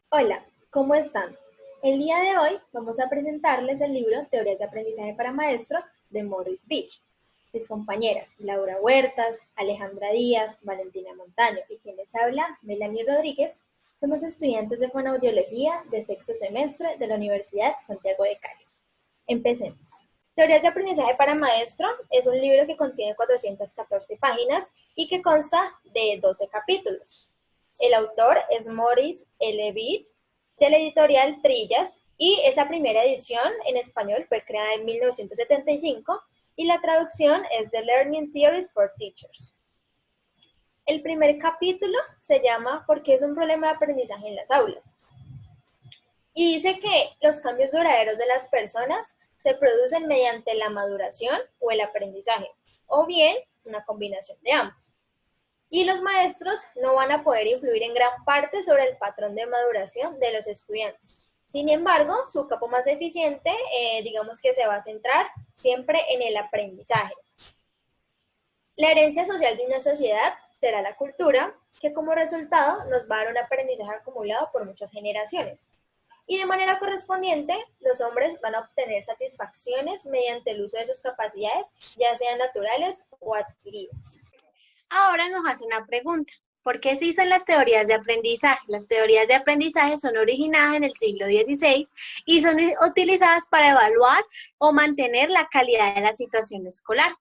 Hola, ¿cómo están? El día de hoy vamos a presentarles el libro Teorías de Aprendizaje para Maestro de Morris Beach. Mis compañeras Laura Huertas, Alejandra Díaz, Valentina Montaño y quien les habla, Melanie Rodríguez, somos estudiantes de Fonoaudiología de sexto semestre de la Universidad Santiago de Cali. Empecemos. Teorías de Aprendizaje para Maestro es un libro que contiene 414 páginas y que consta de 12 capítulos. El autor es Morris L. Beach, de la editorial Trillas, y esa primera edición en español fue creada en 1975 y la traducción es de Learning Theories for Teachers. El primer capítulo se llama ¿Por qué es un problema de aprendizaje en las aulas? Y dice que los cambios duraderos de las personas se producen mediante la maduración o el aprendizaje, o bien una combinación de ambos. Y los maestros no van a poder influir en gran parte sobre el patrón de maduración de los estudiantes. Sin embargo, su campo más eficiente, digamos que se va a centrar siempre en el aprendizaje. La herencia social de una sociedad será la cultura, que como resultado nos va a dar un aprendizaje acumulado por muchas generaciones. Y de manera correspondiente, los hombres van a obtener satisfacciones mediante el uso de sus capacidades, ya sean naturales o adquiridas. Ahora nos hace una pregunta. ¿Por qué se hizo las teorías de aprendizaje? Las teorías de aprendizaje son originadas en el siglo XVI y son utilizadas para evaluar o mantener la calidad de la situación escolar.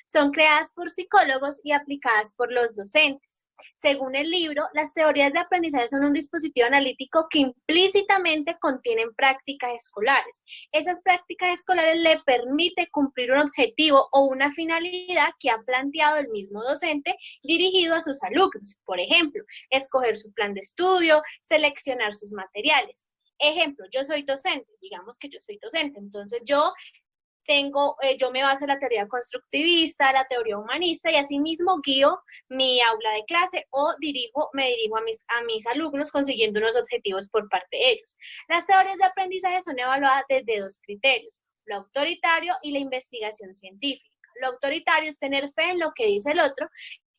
Son creadas por psicólogos y aplicadas por los docentes. Según el libro, las teorías de aprendizaje son un dispositivo analítico que implícitamente contienen prácticas escolares. Esas prácticas escolares le permiten cumplir un objetivo o una finalidad que ha planteado el mismo docente dirigido a sus alumnos. Por ejemplo, escoger su plan de estudio, seleccionar sus materiales. Ejemplo, yo soy docente, digamos que yo soy docente, entonces yo me baso en la teoría constructivista, la teoría humanista y asimismo guío mi aula de clase o me dirijo a mis alumnos consiguiendo unos objetivos por parte de ellos. Las teorías de aprendizaje son evaluadas desde dos criterios, lo autoritario y la investigación científica. Lo autoritario es tener fe en lo que dice el otro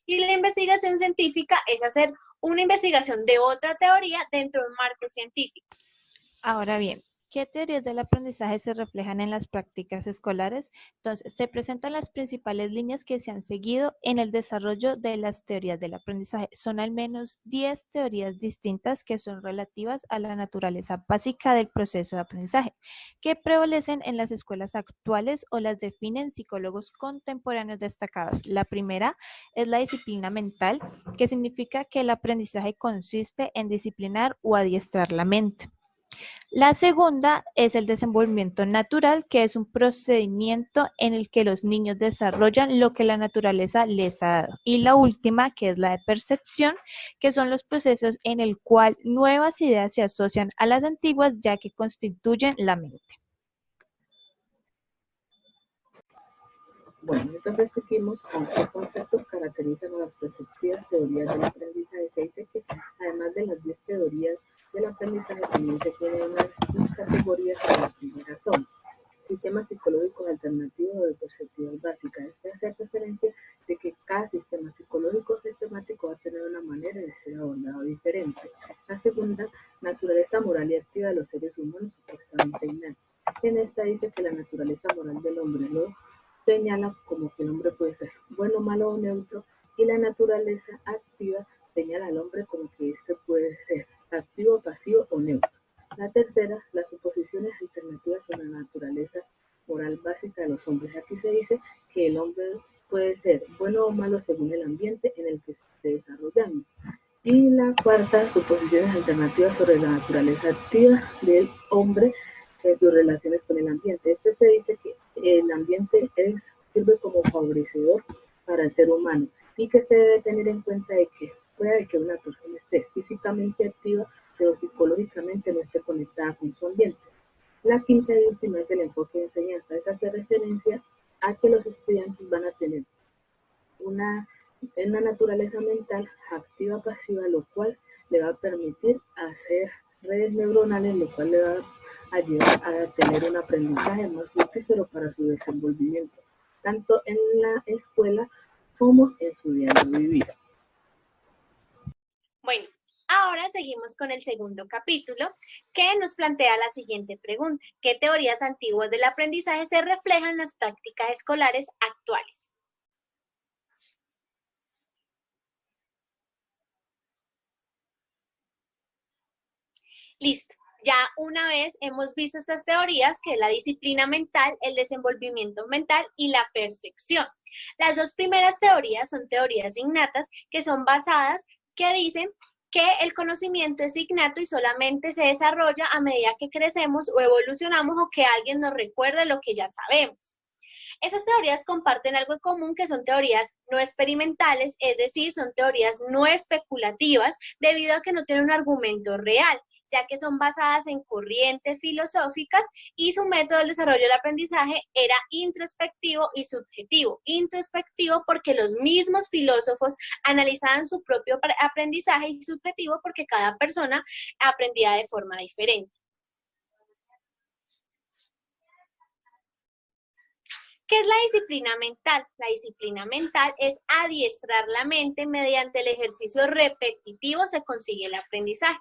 y la investigación científica es hacer una investigación de otra teoría dentro de un marco científico. Ahora bien, ¿qué teorías del aprendizaje se reflejan en las prácticas escolares? Entonces, se presentan las principales líneas que se han seguido en el desarrollo de las teorías del aprendizaje. Son al menos 10 teorías distintas que son relativas a la naturaleza básica del proceso de aprendizaje, que prevalecen en las escuelas actuales o las definen psicólogos contemporáneos destacados. La primera es la disciplina mental, que significa que el aprendizaje consiste en disciplinar o adiestrar la mente. La segunda es el desenvolvimiento natural, que es un procedimiento en el que los niños desarrollan lo que la naturaleza les ha dado. Y la última, que es la de percepción, que son los procesos en el cual nuevas ideas se asocian a las antiguas, ya que constituyen la mente. Bueno, entonces seguimos con qué conceptos caracterizan a las perceptivas teorías del aprendizaje. Se dice que además de las 10 teorías del aprendizaje también se tienen unas categorías que las primeras son sistemas psicológicos alternativos de perspectivas básicas. Esto hace referencia de que cada sistema psicológico sistemático va a tener una manera de ser abordado diferente. La segunda, naturaleza moral y activa de los seres humanos supuestamente innata. En esta dice que la naturaleza moral del hombre lo señala como que el hombre puede ser bueno, malo o neutro, y la naturaleza activa señala al hombre como que éste puede ser activo, pasivo o neutro. La tercera, las suposiciones alternativas sobre la naturaleza moral básica de los hombres. Aquí se dice que el hombre puede ser bueno o malo según el ambiente en el que se esté desarrollando. Y la cuarta, suposiciones alternativas sobre la naturaleza activa del hombre en sus relaciones con el ambiente. Este se dice que el ambiente sirve como favorecedor para el ser humano y que se debe tener en cuenta de que puede que una persona esté físicamente activa pero psicológicamente no esté conectada con su ambiente. La quinta y última es el enfoque de enseñanza. Esta hace referencia a que los estudiantes van a tener una naturaleza mental activa pasiva, lo cual le va a permitir hacer redes neuronales, lo cual le va a ayudar a tener un aprendizaje más fructífero para su desenvolvimiento, tanto en la escuela como en su diario vivir. Bueno, Ahora seguimos con el segundo capítulo, que nos plantea la siguiente pregunta. ¿Qué teorías antiguas del aprendizaje se reflejan en las prácticas escolares actuales? Listo. Ya una vez hemos visto estas teorías, que es la disciplina mental, el desenvolvimiento mental y la percepción. Las dos primeras teorías son teorías innatas, que son basadas, que dicen que el conocimiento es innato y solamente se desarrolla a medida que crecemos o evolucionamos o que alguien nos recuerde lo que ya sabemos. Esas teorías comparten algo en común, que son teorías no experimentales, es decir, son teorías no especulativas, debido a que no tienen un argumento real, ya que son basadas en corrientes filosóficas y su método de desarrollo del aprendizaje era introspectivo y subjetivo. Introspectivo porque los mismos filósofos analizaban su propio aprendizaje, y subjetivo porque cada persona aprendía de forma diferente. ¿Qué es la disciplina mental? La disciplina mental es adiestrar la mente mediante el ejercicio repetitivo se consigue el aprendizaje.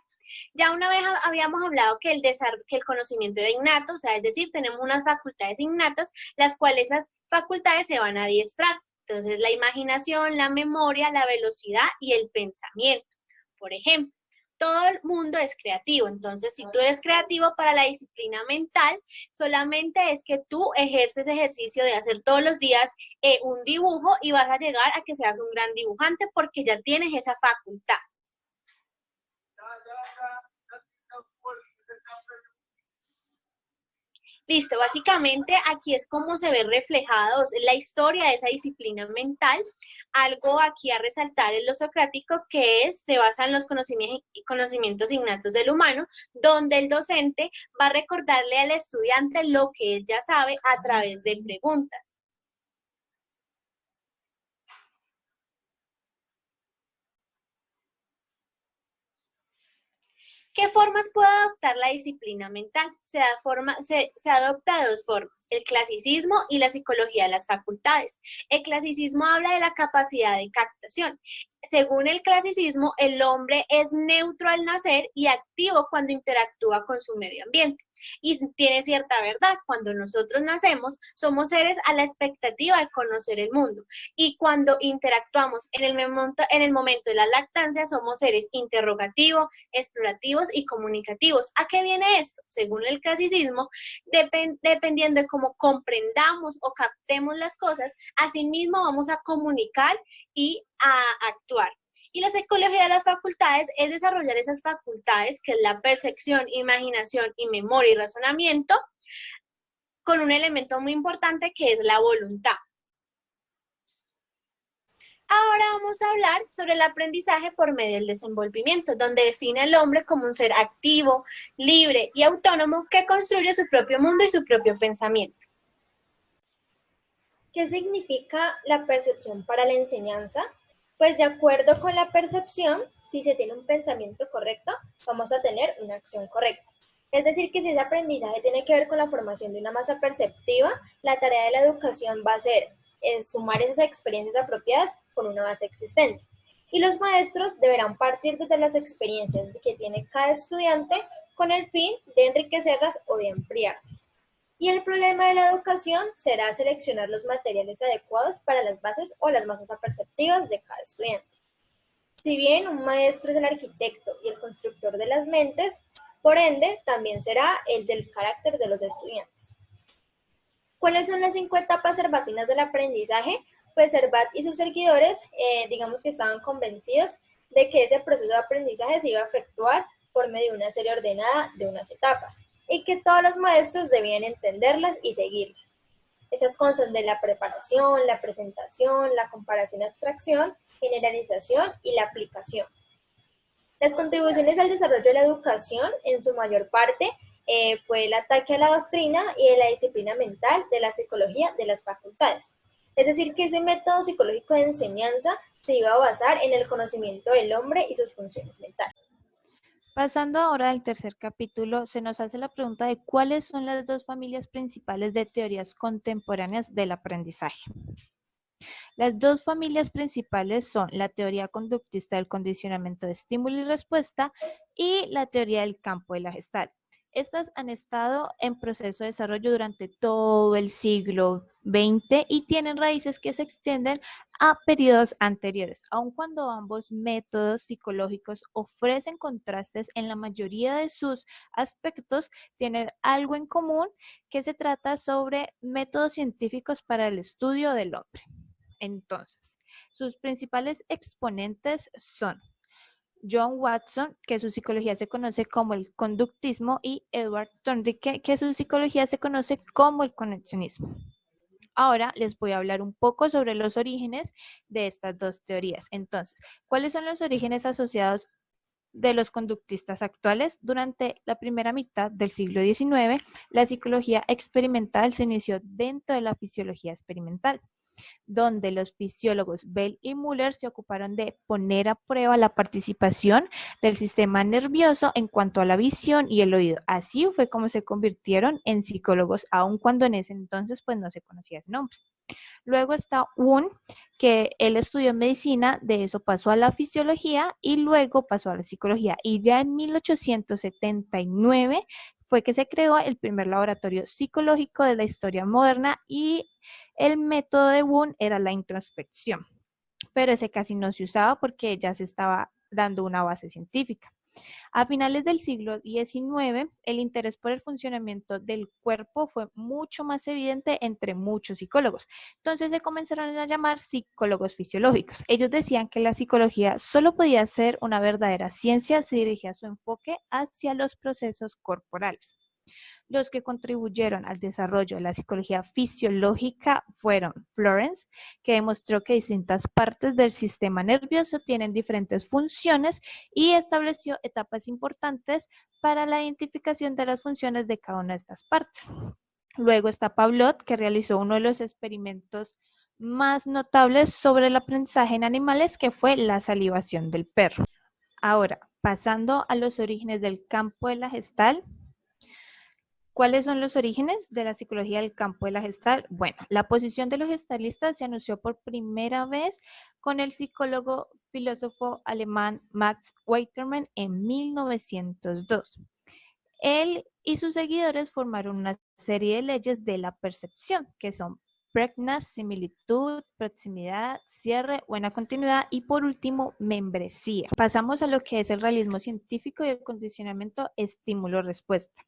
Ya una vez habíamos hablado que el conocimiento era innato, o sea, es decir, tenemos unas facultades innatas, las cuales esas facultades se van a adiestrar. Entonces, la imaginación, la memoria, la velocidad y el pensamiento. Por ejemplo, todo el mundo es creativo, entonces si tú eres creativo para la disciplina mental, solamente es que tú ejerces ejercicio de hacer todos los días un dibujo y vas a llegar a que seas un gran dibujante porque ya tienes esa facultad. Listo, básicamente aquí es como se ve reflejado la historia de esa disciplina mental. Algo aquí a resaltar en lo socrático, que se basa en los conocimientos innatos del humano, donde el docente va a recordarle al estudiante lo que él ya sabe a través de preguntas. ¿Qué formas puede adoptar la disciplina mental? Se adopta de dos formas, el clasicismo y la psicología de las facultades. El clasicismo habla de la capacidad de captación. Según el clasicismo, el hombre es neutro al nacer y activo cuando interactúa con su medio ambiente. Y tiene cierta verdad, cuando nosotros nacemos, somos seres a la expectativa de conocer el mundo. Y cuando interactuamos en el momento de la lactancia, somos seres interrogativos, explorativos y comunicativos. ¿A qué viene esto? Según el clasicismo, dependiendo de cómo comprendamos o captemos las cosas, asimismo vamos a comunicar y a actuar. Y la psicología de las facultades es desarrollar esas facultades, que es la percepción, imaginación y memoria y razonamiento, con un elemento muy importante que es la voluntad. Ahora vamos a hablar sobre el aprendizaje por medio del desenvolvimiento, donde define al hombre como un ser activo, libre y autónomo que construye su propio mundo y su propio pensamiento. ¿Qué significa la percepción para la enseñanza? Pues de acuerdo con la percepción, si se tiene un pensamiento correcto, vamos a tener una acción correcta. Es decir, que si ese aprendizaje tiene que ver con la formación de una masa perceptiva, la tarea de la educación va a ser sumar esas experiencias apropiadas con una base existente. Y los maestros deberán partir desde las experiencias que tiene cada estudiante con el fin de enriquecerlas o de ampliarlas. Y el problema de la educación será seleccionar los materiales adecuados para las bases o las masas perceptivas de cada estudiante. Si bien un maestro es el arquitecto y el constructor de las mentes, por ende, también será el del carácter de los estudiantes. ¿Cuáles son las 5 etapas cerbatinas del aprendizaje? Pues Servat y sus seguidores, digamos que estaban convencidos de que ese proceso de aprendizaje se iba a efectuar por medio de una serie ordenada de unas etapas, y que todos los maestros debían entenderlas y seguirlas. Esas constan de la preparación, la presentación, la comparación, abstracción, generalización y la aplicación. Las contribuciones al desarrollo de la educación, en su mayor parte, fue el ataque a la doctrina y de la disciplina mental de la psicología de las facultades. Es decir, que ese método psicológico de enseñanza se iba a basar en el conocimiento del hombre y sus funciones mentales. Pasando ahora al tercer capítulo, se nos hace la pregunta de cuáles son las dos familias principales de teorías contemporáneas del aprendizaje. Las dos familias principales son la teoría conductista del condicionamiento de estímulo y respuesta y la teoría del campo de la Gestalt. Estas han estado en proceso de desarrollo durante todo el siglo XX y tienen raíces que se extienden a periodos anteriores, aun cuando ambos métodos psicológicos ofrecen contrastes en la mayoría de sus aspectos, tienen algo en común, que se trata sobre métodos científicos para el estudio del hombre. Entonces, sus principales exponentes son John Watson, que su psicología se conoce como el conductismo, y Edward Thorndike, que su psicología se conoce como el conexionismo. Ahora les voy a hablar un poco sobre los orígenes de estas dos teorías. Entonces, ¿cuáles son los orígenes asociados de los conductistas actuales? Durante la primera mitad del siglo XIX, la psicología experimental se inició dentro de la fisiología experimental, donde los fisiólogos Bell y Müller se ocuparon de poner a prueba la participación del sistema nervioso en cuanto a la visión y el oído. Así fue como se convirtieron en psicólogos, aun cuando en ese entonces pues no se conocía ese nombre. Luego está Wundt, que él estudió medicina, de eso pasó a la fisiología y luego pasó a la psicología. Y ya en 1879 fue que se creó el primer laboratorio psicológico de la historia moderna y el método de Wundt era la introspección, pero ese casi no se usaba porque ya se estaba dando una base científica. A finales del siglo XIX, el interés por el funcionamiento del cuerpo fue mucho más evidente entre muchos psicólogos. Entonces se comenzaron a llamar psicólogos fisiológicos. Ellos decían que la psicología solo podía ser una verdadera ciencia si dirigía su enfoque hacia los procesos corporales. Los que contribuyeron al desarrollo de la psicología fisiológica fueron Florence, que demostró que distintas partes del sistema nervioso tienen diferentes funciones y estableció etapas importantes para la identificación de las funciones de cada una de estas partes. Luego está Pavlov, que realizó uno de los experimentos más notables sobre el aprendizaje en animales, que fue la salivación del perro. Ahora, pasando a los orígenes del campo de la Gestalt. ¿Cuáles son los orígenes de la psicología del campo de la Gestalt? Bueno, la posición de los gestalistas se anunció por primera vez con el psicólogo filósofo alemán Max Weitermann en 1902. Él y sus seguidores formaron una serie de leyes de la percepción, que son pregnas, similitud, proximidad, cierre, buena continuidad y por último, membresía. Pasamos a lo que es el realismo científico y el condicionamiento estímulo-respuesta.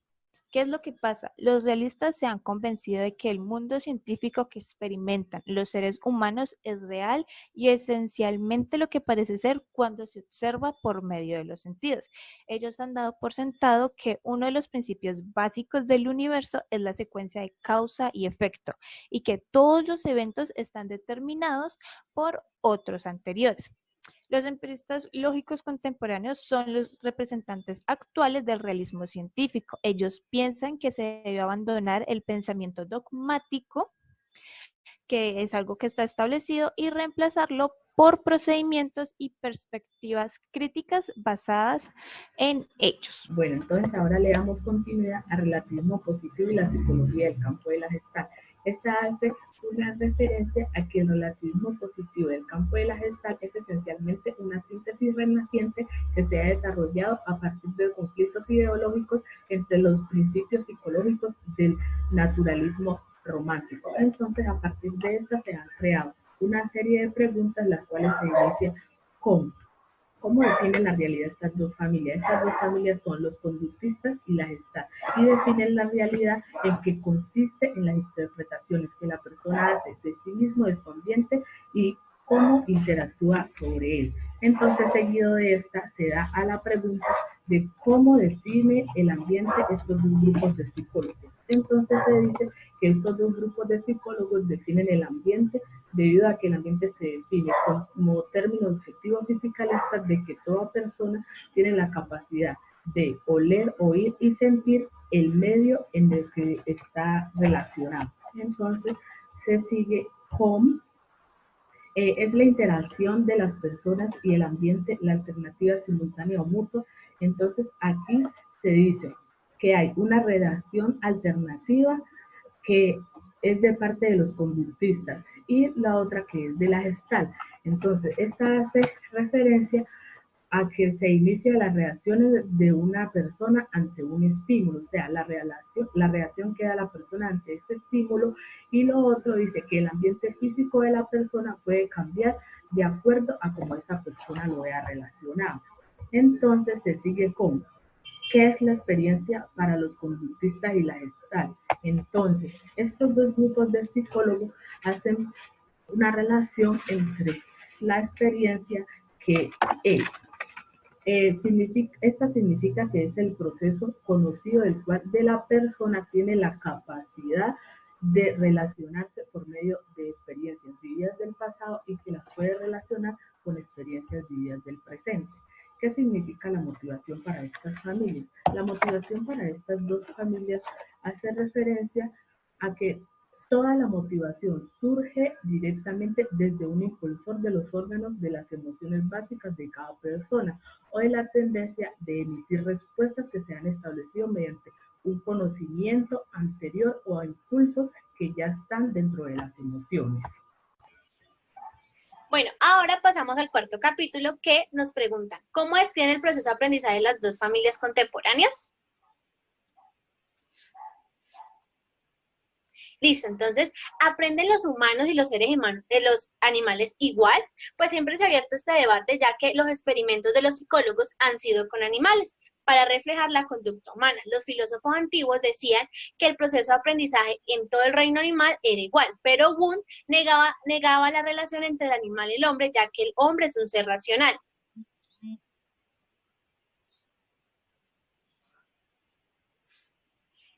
¿Qué es lo que pasa? Los realistas se han convencido de que el mundo científico que experimentan los seres humanos es real y esencialmente lo que parece ser cuando se observa por medio de los sentidos. Ellos han dado por sentado que uno de los principios básicos del universo es la secuencia de causa y efecto y que todos los eventos están determinados por otros anteriores. Los empiristas lógicos contemporáneos son los representantes actuales del realismo científico. Ellos piensan que se debe abandonar el pensamiento dogmático, que es algo que está establecido, y reemplazarlo por procedimientos y perspectivas críticas basadas en hechos. Bueno, entonces ahora le damos continuidad al relativismo positivo y la psicología del campo de la Gestalt. Esta hace una referencia a que el relativismo positivo del campo de la Gestalt es esencialmente una síntesis renaciente que se ha desarrollado a partir de conflictos ideológicos entre los principios psicológicos del naturalismo romántico. Entonces, a partir de esto se han creado una serie de preguntas, las cuales se inician con ¿cómo definen la realidad estas dos familias? Estas dos familias son los conductistas y la Gestalt, y definen la realidad en que consiste en las interpretaciones que la persona hace de sí mismo, de su ambiente y cómo interactúa sobre él. Entonces, seguido de esta, se da a la pregunta de cómo define el ambiente estos dos grupos de psicólogos. Entonces se dice que estos dos grupos de psicólogos definen el ambiente debido a que el ambiente se define como término objetivo fisicalista de que toda persona tiene la capacidad de oler, oír y sentir el medio en el que está relacionado. Entonces se sigue con es la interacción de las personas y el ambiente, la alternativa simultánea o mutua. Entonces aquí se dice que hay una relación alternativa que es de parte de los conductistas y la otra que es de la Gestalt. Entonces, esta hace referencia a que se inicia las reacciones de una persona ante un estímulo, o sea, la reacción que da la persona ante este estímulo, y lo otro dice que el ambiente físico de la persona puede cambiar de acuerdo a cómo esa persona lo vea relacionado. Entonces se sigue con ¿qué es la experiencia para los conductistas y la Gestalt? Entonces, estos dos grupos de psicólogos hacen una relación entre la experiencia que es esta significa que es el proceso conocido del cual de la persona tiene la capacidad de relacionarse por medio de experiencias vividas del pasado y que las puede relacionar con experiencias vividas del presente. ¿Qué significa la motivación para estas familias? La motivación para estas dos familias hace referencia a que toda la motivación surge directamente desde un impulsor de los órganos de las emociones básicas de cada persona o de la tendencia de emitir respuestas que se han establecido mediante un conocimiento anterior o a impulsos que ya están dentro de las emociones. Bueno, ahora pasamos al cuarto capítulo que nos preguntan, ¿cómo describen el proceso de aprendizaje de las dos familias contemporáneas? Listo, entonces, ¿aprenden los humanos y los seres humanos, los animales igual? Pues siempre se ha abierto este debate, ya que los experimentos de los psicólogos han sido con animales, para reflejar la conducta humana. Los filósofos antiguos decían que el proceso de aprendizaje en todo el reino animal era igual, pero Wundt negaba la relación entre el animal y el hombre, ya que el hombre es un ser racional.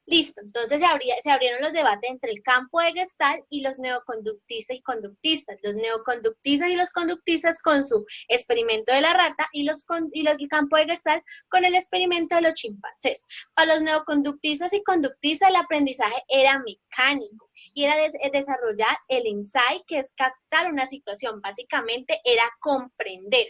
Listo, entonces se abrieron los debates entre el campo de Gestalt y los neoconductistas y conductistas. Los neoconductistas y los conductistas con su experimento de la rata y los del campo de Gestalt con el experimento de los chimpancés. Para los neoconductistas y conductistas el aprendizaje era mecánico y era desarrollar el insight, que es captar una situación, básicamente era comprender.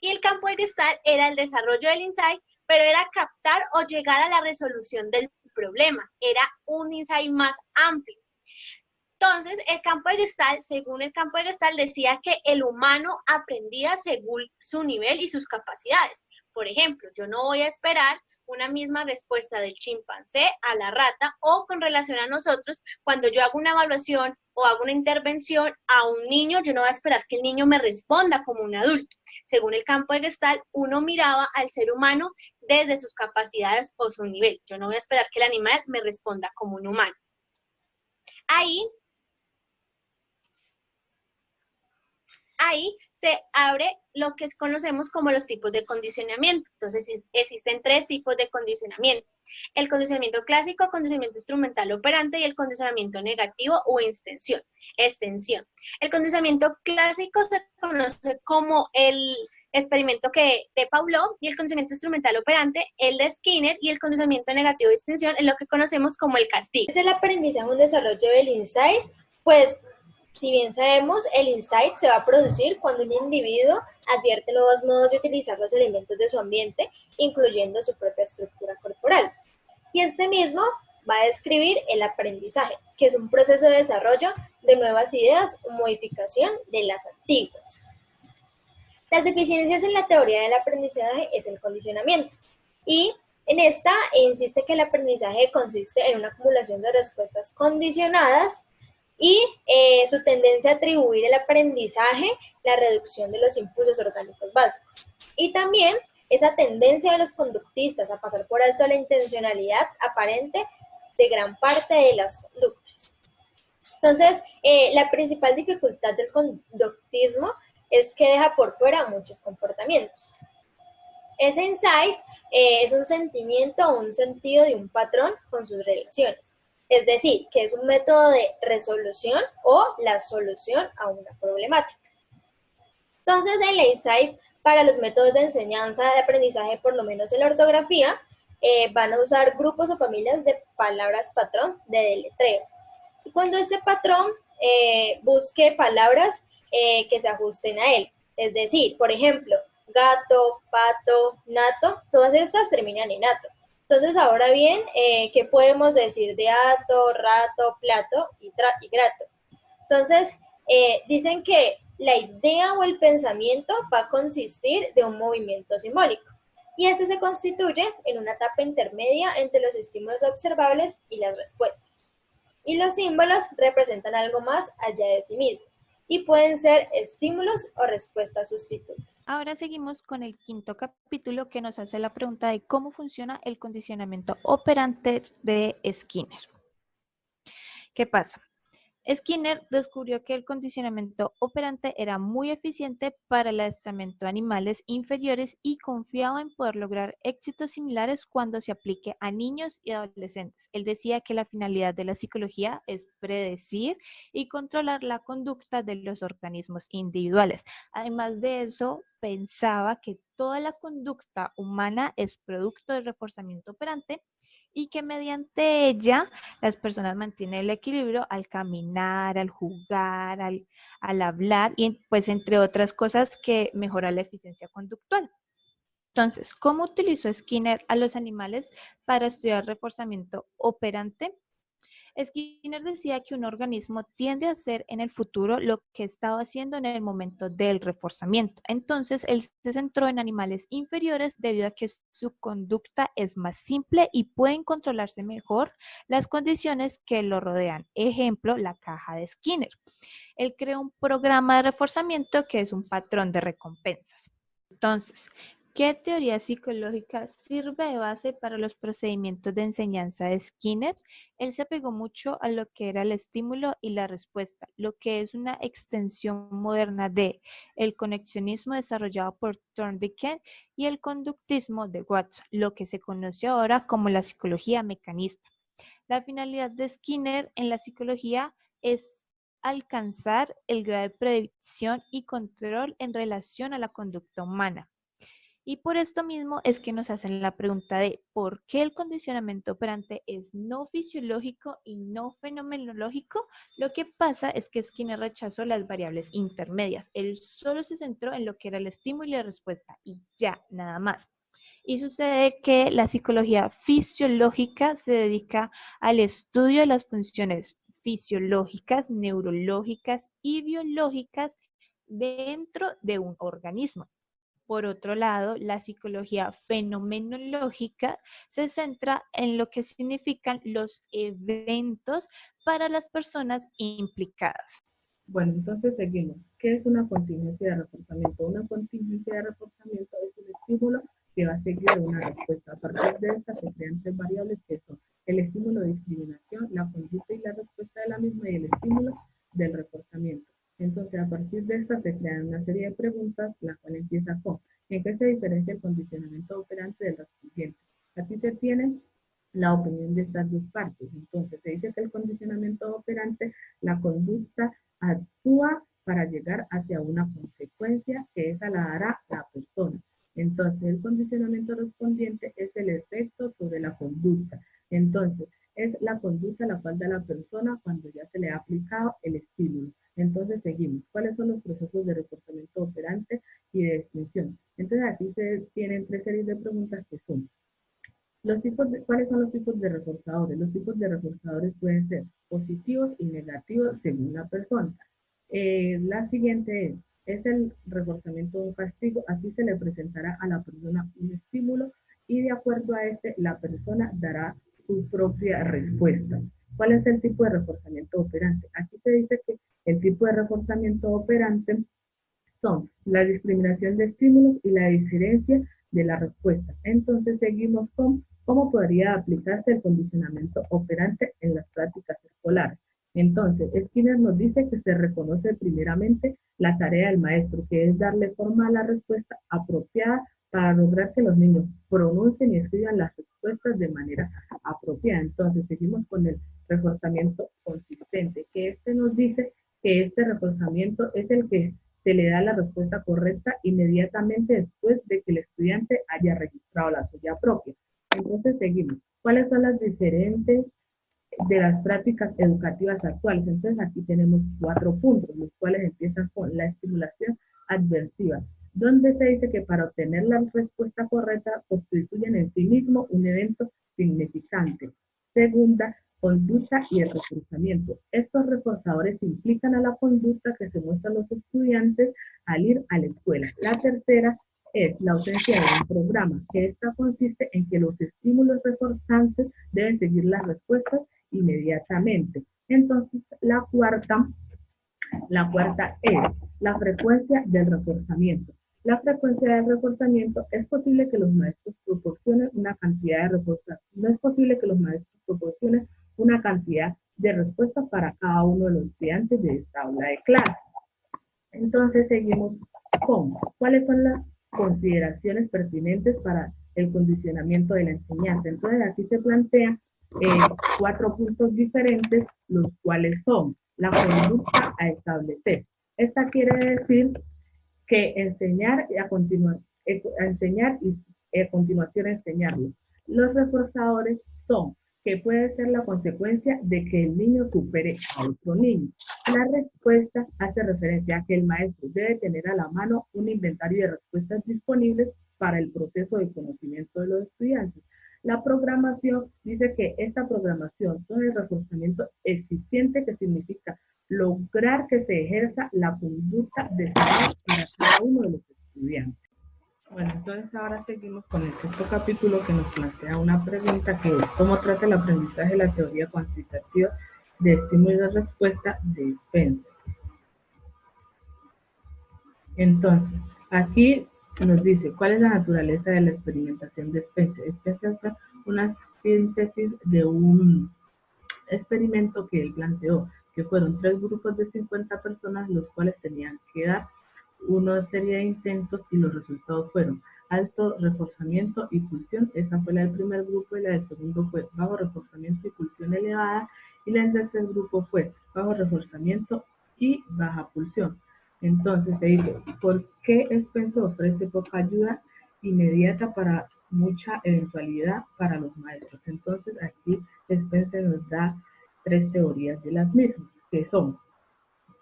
Y el campo de Gestalt era el desarrollo del insight, pero era captar o llegar a la resolución del problema. Era un insight más amplio. Entonces, el campo de Gestalt, según el campo de Gestalt, decía que el humano aprendía según su nivel y sus capacidades. Por ejemplo, yo no voy a esperar una misma respuesta del chimpancé a la rata o con relación a nosotros. Cuando yo hago una evaluación o hago una intervención a un niño, yo no voy a esperar que el niño me responda como un adulto. Según el campo de Gestalt, uno miraba al ser humano desde sus capacidades o su nivel. Yo no voy a esperar que el animal me responda como un humano. Ahí se abre lo que conocemos como los tipos de condicionamiento. Entonces, existen tres tipos de condicionamiento. El condicionamiento clásico, condicionamiento instrumental operante y el condicionamiento negativo o extensión. El condicionamiento clásico se conoce como el experimento de Pavlov, y el condicionamiento instrumental operante, el de Skinner, y el condicionamiento negativo de extensión es lo que conocemos como el castigo. ¿Es el aprendizaje un desarrollo del insight? Pues, si bien sabemos, el insight se va a producir cuando un individuo advierte nuevos modos de utilizar los elementos de su ambiente, incluyendo su propia estructura corporal. Y este mismo va a describir el aprendizaje, que es un proceso de desarrollo de nuevas ideas o modificación de las antiguas. Las deficiencias en la teoría del aprendizaje es el condicionamiento. Y en esta insiste que el aprendizaje consiste en una acumulación de respuestas condicionadas y su tendencia a atribuir el aprendizaje la reducción de los impulsos orgánicos básicos. Y también esa tendencia de los conductistas a pasar por alto la intencionalidad aparente de gran parte de las conductas. Entonces, la principal dificultad del conductismo es que deja por fuera muchos comportamientos. Ese insight es un sentimiento o un sentido de un patrón con sus relaciones. Es decir, que es un método de resolución o la solución a una problemática. Entonces, el insight para los métodos de enseñanza de aprendizaje, por lo menos en la ortografía, van a usar grupos o familias de palabras patrón de deletreo. Y cuando este patrón busque palabras que se ajusten a él, es decir, por ejemplo, gato, pato, nato, todas estas terminan en ato. Entonces, ahora bien, ¿qué podemos decir de ato, rato, plato y grato? Entonces, dicen que la idea o el pensamiento va a consistir de un movimiento simbólico. Y este se constituye en una etapa intermedia entre los estímulos observables y las respuestas. Y los símbolos representan algo más allá de sí mismos y pueden ser estímulos o respuestas sustitutos. Ahora seguimos con el quinto capítulo que nos hace la pregunta de cómo funciona el condicionamiento operante de Skinner. ¿Qué pasa? Skinner descubrió que el condicionamiento operante era muy eficiente para el adiestramiento de animales inferiores y confiaba en poder lograr éxitos similares cuando se aplique a niños y adolescentes. Él decía que la finalidad de la psicología es predecir y controlar la conducta de los organismos individuales. Además de eso, pensaba que toda la conducta humana es producto del reforzamiento operante y que mediante ella las personas mantienen el equilibrio al caminar, al jugar, al hablar y pues entre otras cosas que mejora la eficiencia conductual. Entonces, ¿cómo utilizó Skinner a los animales para estudiar reforzamiento operante? Skinner decía que un organismo tiende a hacer en el futuro lo que estaba haciendo en el momento del reforzamiento. Entonces, él se centró en animales inferiores debido a que su conducta es más simple y pueden controlarse mejor las condiciones que lo rodean. Ejemplo, la caja de Skinner. Él creó un programa de reforzamiento que es un patrón de recompensas. Entonces, ¿qué teoría psicológica sirve de base para los procedimientos de enseñanza de Skinner? Él se apegó mucho a lo que era el estímulo y la respuesta, lo que es una extensión moderna de el conexionismo desarrollado por Thorndike y el conductismo de Watson, lo que se conoce ahora como la psicología mecanista. La finalidad de Skinner en la psicología es alcanzar el grado de predicción y control en relación a la conducta humana. Y por esto mismo es que nos hacen la pregunta de ¿por qué el condicionamiento operante es no fisiológico y no fenomenológico? Lo que pasa es que Skinner rechazó las variables intermedias. Él solo se centró en lo que era el estímulo y la respuesta y ya, nada más. Y sucede que la psicología fisiológica se dedica al estudio de las funciones fisiológicas, neurológicas y biológicas dentro de un organismo. Por otro lado, la psicología fenomenológica se centra en lo que significan los eventos para las personas implicadas. Bueno, entonces seguimos. ¿Qué es una contingencia de reforzamiento? Una contingencia de reforzamiento es un estímulo que va a seguir de una respuesta. A partir de esta se crean tres variables que son el estímulo de discriminación, la conducta y la respuesta de la misma y el estímulo del reforzamiento. Entonces, a partir de esta se crean una serie de preguntas, la cual empieza con ¿en qué se diferencia el condicionamiento operante del siguiente? Aquí se tiene la opinión de estas dos partes. Entonces, se dice que el condicionamiento operante, la conducta actúa para llegar hacia una consecuencia que esa la dará la persona. Entonces, el condicionamiento respondiente es el efecto sobre la conducta. Entonces, es la conducta la cual da la persona cuando ya se le ha aplicado el estímulo. Entonces, seguimos. ¿Cuáles son los procesos de reforzamiento operante y de extinción? Entonces, aquí se tienen tres series de preguntas que son ¿cuáles son los tipos de reforzadores? Los tipos de reforzadores pueden ser positivos y negativos según la persona. La siguiente es el reforzamiento de un castigo. Así se le presentará a la persona un estímulo y de acuerdo a este, la persona dará su propia respuesta. ¿Cuál es el tipo de reforzamiento operante? Aquí se dice que el tipo de reforzamiento operante son la discriminación de estímulos y la diferencia de la respuesta. Entonces seguimos con cómo podría aplicarse el condicionamiento operante en las prácticas escolares. Entonces, Skinner nos dice que se reconoce primeramente la tarea del maestro, que es darle forma a la respuesta apropiada para lograr que los niños pronuncien y escriban las respuestas de manera apropiada. Entonces, seguimos con el reforzamiento consistente, que este nos dice que este reforzamiento es el que se le da la respuesta correcta inmediatamente después de que el estudiante haya registrado la suya propia. Entonces seguimos. ¿Cuáles son las diferentes de las prácticas educativas actuales? Entonces aquí tenemos 4 puntos, los cuales empiezan con la estimulación adversiva, donde se dice que para obtener la respuesta correcta constituyen en sí mismo un evento significante. Segunda, conducta y el reforzamiento. Estos reforzadores implican a la conducta que se muestran los estudiantes al ir a la escuela. La tercera es la ausencia de un programa, que esta consiste en que los estímulos reforzantes deben seguir las respuestas inmediatamente. Entonces, la cuarta es la frecuencia del reforzamiento. La frecuencia del reforzamiento es posible que los maestros proporcionen una cantidad de reforzamiento. No es posible que los maestros proporcionen una cantidad de respuestas para cada uno de los estudiantes de esta aula de clase. Entonces seguimos con cuáles son las consideraciones pertinentes para el condicionamiento de la enseñanza. Entonces aquí se plantean 4 puntos diferentes, los cuales son la conducta a establecer. Esta quiere decir que enseñar y a continuación enseñarlo. Los reforzadores son que puede ser la consecuencia de que el niño supere a otro niño. La respuesta hace referencia a que el maestro debe tener a la mano un inventario de respuestas disponibles para el proceso de conocimiento de los estudiantes. La programación dice que esta programación son el reforzamiento eficiente, que significa lograr que se ejerza la conducta deseada para cada uno de los estudiantes. Bueno, entonces ahora seguimos con el sexto capítulo, que nos plantea una pregunta, que es ¿cómo trata el aprendizaje la teoría cuantitativa de estímulo y de respuesta de Spencer? Entonces, aquí nos dice cuál es la naturaleza de la experimentación de Spencer. Spencer hace una síntesis de un experimento que él planteó, que fueron 3 grupos de 50 personas, los cuales tenían que dar una serie de intentos y los resultados fueron alto reforzamiento y pulsión. Esa fue la del primer grupo, y la del segundo fue bajo reforzamiento y pulsión elevada, y la del tercer grupo fue bajo reforzamiento y baja pulsión. Entonces se dice, ¿por qué Spencer ofrece poca ayuda inmediata para mucha eventualidad para los maestros? Entonces aquí Spencer nos da 3 teorías de las mismas, que son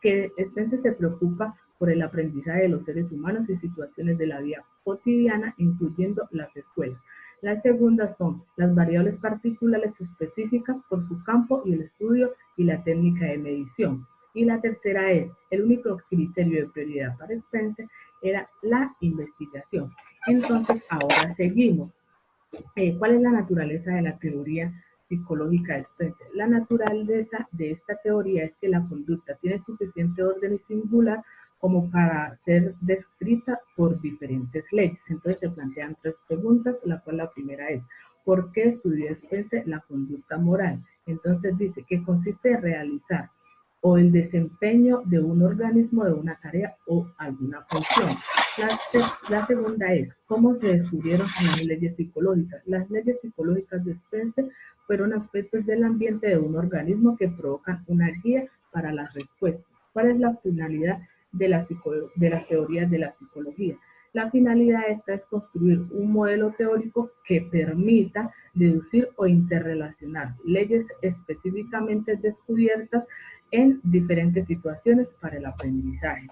que Spencer se preocupa por el aprendizaje de los seres humanos y situaciones de la vida cotidiana, incluyendo las escuelas. Las segundas son las variables particulares específicas por su campo y el estudio y la técnica de medición. Y la tercera es, el único criterio de prioridad para Spencer era la investigación. Entonces, ahora seguimos. ¿Cuál es la naturaleza de la teoría psicológica de Spencer? La naturaleza de esta teoría es que la conducta tiene suficiente orden y singular como para ser descrita por diferentes leyes. Entonces se plantean 3 preguntas, la cual la primera es, ¿por qué estudió Spencer la conducta moral? Entonces dice que consiste en realizar o el desempeño de un organismo de una tarea o alguna función. La segunda es, ¿cómo se descubrieron las leyes psicológicas? Las leyes psicológicas de Spencer fueron aspectos del ambiente de un organismo que provocan una guía para las respuestas. ¿Cuál es la finalidad de las teorías de la psicología? La finalidad esta es construir un modelo teórico que permita deducir o interrelacionar leyes específicamente descubiertas en diferentes situaciones para el aprendizaje.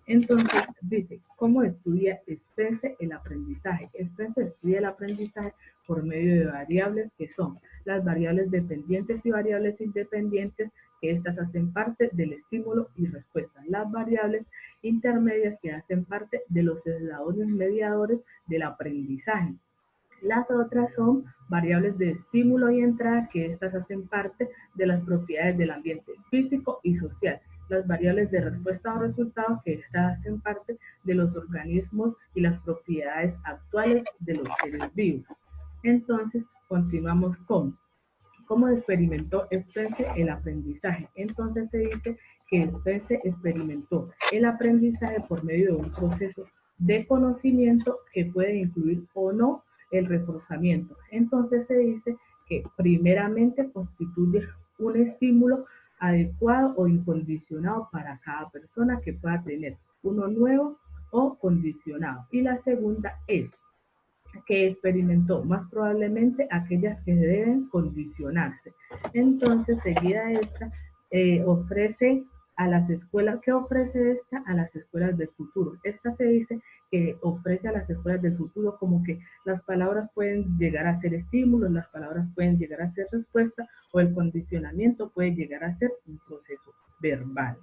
Entonces dice, ¿cómo estudia Spencer el aprendizaje? Spencer estudia el aprendizaje por medio de variables que son las variables dependientes y variables independientes, que estas hacen parte del estímulo y respuesta. Las variables intermedias, que hacen parte de los eslabones mediadores del aprendizaje. Las otras son variables de estímulo y entrada, que estas hacen parte de las propiedades del ambiente físico y social. Las variables de respuesta o resultado, que estas hacen parte de los organismos y las propiedades actuales de los seres vivos. Entonces, continuamos con cómo experimentó Spencer el aprendizaje. Entonces se dice que Spencer experimentó el aprendizaje por medio de un proceso de conocimiento que puede incluir o no el reforzamiento. Entonces se dice que primeramente constituye un estímulo adecuado o incondicionado para cada persona, que pueda tener uno nuevo o condicionado. Y la segunda es que experimentó más probablemente aquellas que deben condicionarse. Entonces, seguida esta, ofrece a las escuelas, ¿qué ofrece esta? A las escuelas del futuro. Esta se dice que ofrece a las escuelas del futuro como que las palabras pueden llegar a ser estímulos, las palabras pueden llegar a ser respuestas, o el condicionamiento puede llegar a ser un proceso verbal.